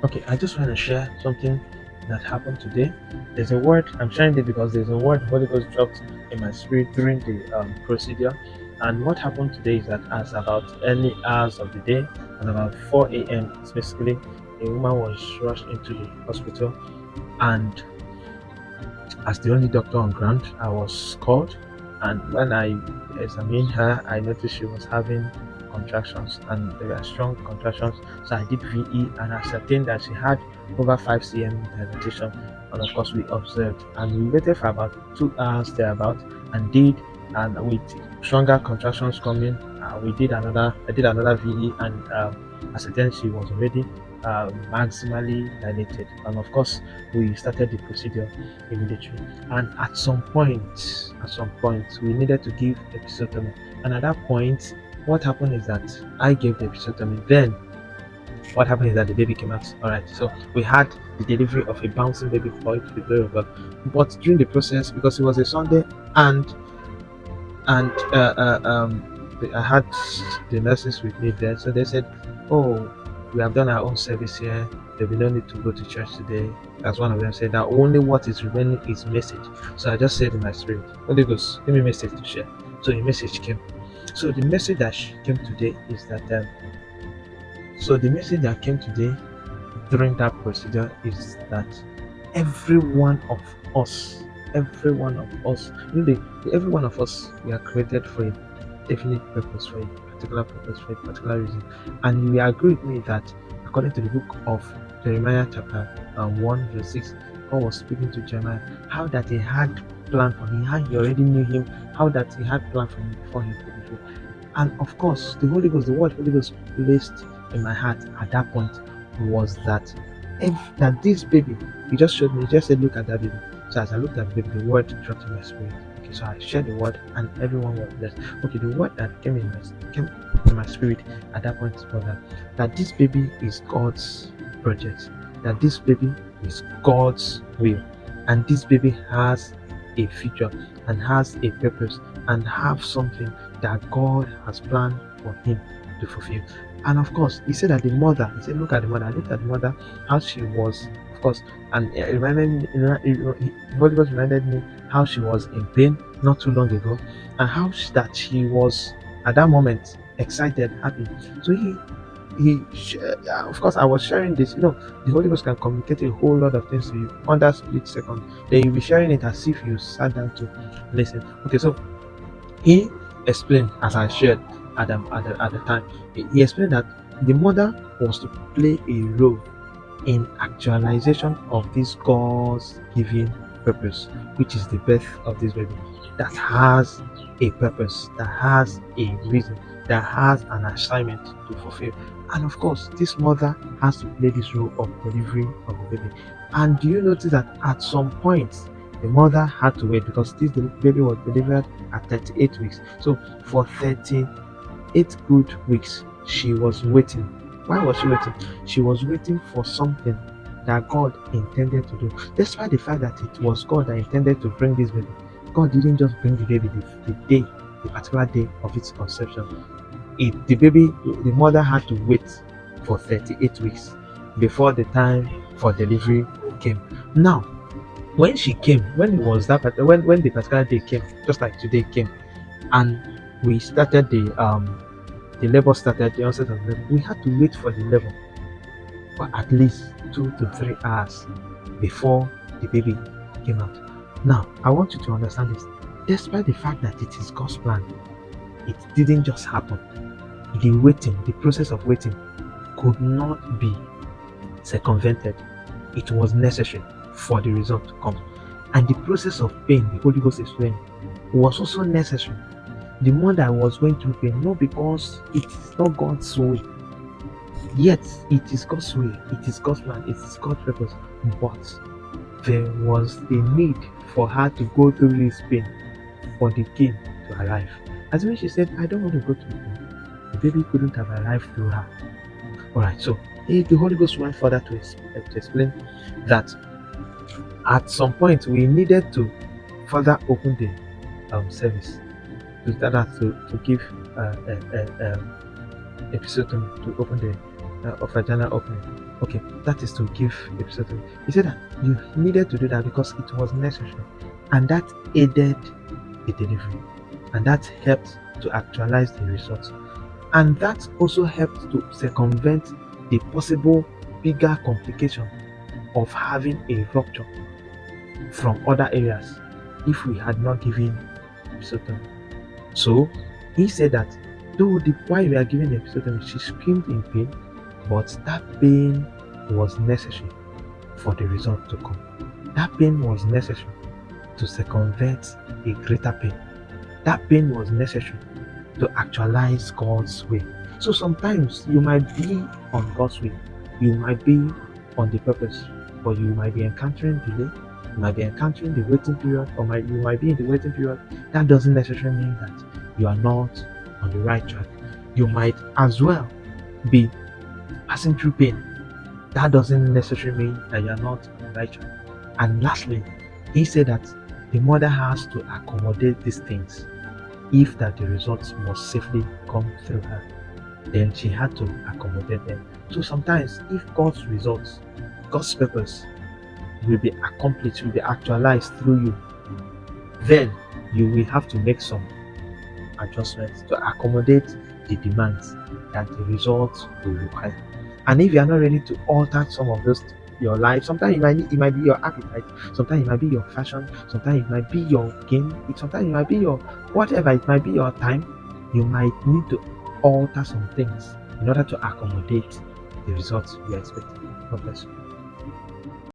Okay, I just want to share something that happened today. There's a word, I'm sharing it because there's a word Holy Ghost dropped in my spirit during the procedure. And what happened today is that as about early hours of the day, at about 4 a.m., it's basically a woman was rushed into the hospital. And as the only doctor on ground, I was called. And when I examined her, I noticed she was having contractions and they were strong contractions. So I did VE and ascertained that she had over 5 cm dilatation. And of course, we observed and we waited for about 2 hours thereabout and with stronger contractions coming, I did another VE and ascertained she was already maximally dilated. And of course, we started the procedure immediately. And at some point, we needed to give episiotomy. And at that point, what happened is that I gave the episiotomy. Then, what happened is that the baby came out. All right. So we had the delivery of a bouncing baby boy to the glory of God. But during the process, because it was a Sunday, and I had the nurses with me there, so they said, "Oh, we have done our own service here. There'll be no need to go to church today." As one of them said, that only what is remaining is message. So I just said in my spirit, Holy Ghost, give me a message to share. So the message came. So the message that came today is that. So the message that came today during that procedure is that every one of us, every one of us, every one of us, we are created for a definite purpose, for a particular purpose, for a particular reason. And you will agree with me that according to the book of Jeremiah chapter 1 verse 6, God was speaking to Jeremiah how that he had planned for him, how he already knew him, how that he had planned for him before he put it. And of course, the Holy Ghost, the word Holy Ghost placed in my heart at that point was that that this baby, he just showed me, he just said, look at that baby. So as I looked at the baby, the word dropped in my spirit. Okay, so I shared the word and everyone was blessed. Okay, the word that came in my spirit at that point was that this baby is God's project, that this baby is God's will, and this baby has a future and has a purpose and have something that God has planned for him to fulfill. And of course, he said that the mother, he said, look at the mother. I looked at the mother, how she was, of course, and it reminded me, the Holy Ghost reminded me how she was in pain not too long ago, and how that she was at that moment excited, happy. So of course, I was sharing this. The Holy Ghost can communicate a whole lot of things to you under split second. Then you'll be sharing it as if you sat down to listen. Okay, so he explained, as I shared at the time, he explained that the mother was to play a role in actualization of this God's given purpose, which is the birth of this baby that has a purpose, that has a reason, that has an assignment to fulfill. And of course, this mother has to play this role of delivery of the baby. And do you notice that at some point, the mother had to wait because this baby was delivered at 38 weeks. So for 38 good weeks, she was waiting. Why was she waiting? She was waiting for something that God intended to do. Despite the fact that it was God that intended to bring this baby, God didn't just bring the baby the particular day of its conception. The mother had to wait for 38 weeks before the time for delivery came. Now, when she came, when it was that when the particular day came, just like today came, and we started the labor started, the onset of labor, we had to wait for the labor for at least 2 to 3 hours before the baby came out. Now, I want you to understand this. Despite the fact that it is God's plan, it didn't just happen. The process of waiting could not be circumvented. It was necessary for the result to come. And the process of pain, the Holy Ghost explained, was also necessary. The mother was going through pain, not because it is not God's will, yet it is God's will, it is God's plan, it is God's purpose, but there was a need for her to go through this pain for the king to arrive. As when she said, I don't want to go through pain, the baby couldn't have arrived through her. Alright, so the Holy Ghost went further to explain that at some point we needed to further open the service to give episode to open the vaginal opening. Okay, that is to give a pseudonym. He said that you needed to do that because it was necessary, and that aided the delivery, and that helped to actualize the results, and that also helped to circumvent the possible bigger complication of having a rupture from other areas if we had not given episiotomy. So he said that though while we are giving the episiotomy, she screamed in pain, but that pain was necessary for the result to come. That pain was necessary to circumvent a greater pain. That pain was necessary to actualize God's way. So sometimes you might be on God's way, you might be on the purpose, but you might be encountering delay, you might be encountering the waiting period, or you might be in the waiting period. That doesn't necessarily mean that you are not on the right track. You might as well be passing through pain. That doesn't necessarily mean that you are not on the right track. And lastly, he said that the mother has to accommodate these things if that the results must safely come through her, then she had to accommodate them. So sometimes if God's results, God's purpose will be accomplished, will be actualized through you, then you will have to make some adjustments to accommodate the demands that the results will require. And if you are not ready to alter some of those your life, sometimes it might be your appetite, sometimes it might be your fashion, sometimes it might be your game, sometimes it might be your whatever, it might be your time. You might need to alter some things in order to accommodate the results you are expecting. God bless you.